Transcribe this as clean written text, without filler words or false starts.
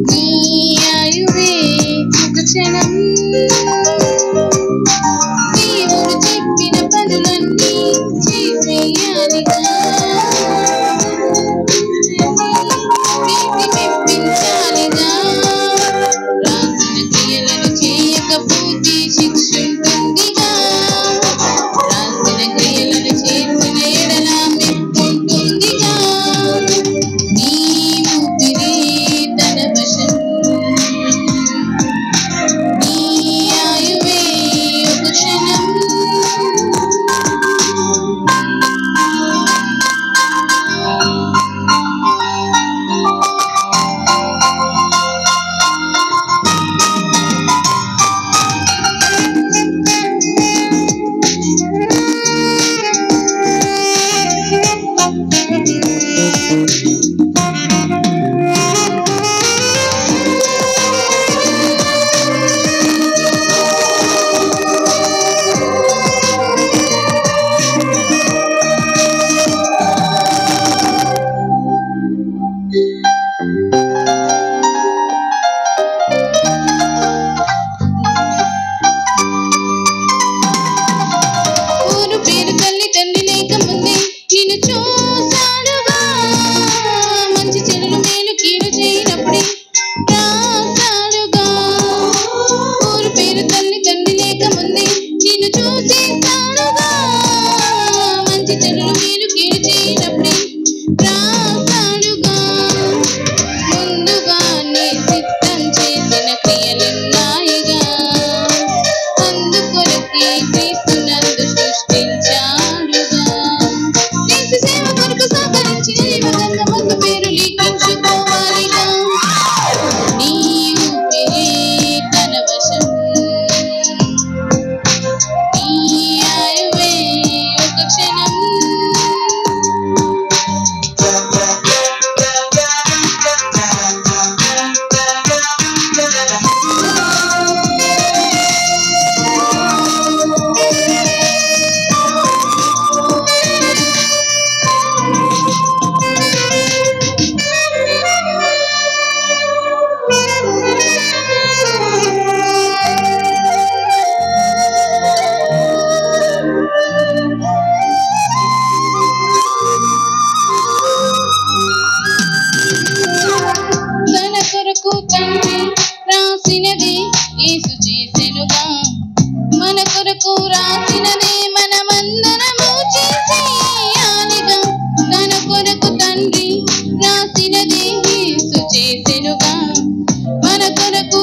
నీ ఆయువే ఒక క్షణం దేవుడు చెప్పిన పనులన్నీ చేసేయాలిగా ప్రీతి మెప్పించాలిగా రాసిన క్రియలను చేయకపోతే శిక్ష ఉంటుందిగా రాసిన క్రియలను చేసిన ఎడల మెప్పుంటుందిగా నీ ఊపిరే తన వశం నీ ఆయువే ఒక క్షణం ఊరు పేరు తల్లి తండ్రి లేకముందే నిన్ను చూశాడుగా మంచి చెడులు మేలు కీడు చేయనప్పుడే రాశాడుగా ఊరు పేరు తల్లి తండ్రి లేకముందే నిన్ను చూసేశాడుగా మంచి చెడులు మేలు కీడు చేయనప్పుడే రాశాడుగా ముందుగానే సిద్ధం చేసిన క్రియలున్నాయిగా అందుకొరకే క్రీస్తునందు సృష్టించాడుగా క్రీస్తు సేవ కొరకు సహకరించి జీవగంధమందు పేరు లిఖించుకోవాలిగా నీ ఊపిరే తన వశం నీ ఆయువే ఒక క్షణం తన కొరకు తండ్రి రాసినది యేసు చేసెనుగా మన కొరకు రాసినదే మనమందరము చేసేయాలిగా తన కొరకు తండ్రి రాసినది యేసు చేసెనుగా మన కొరకు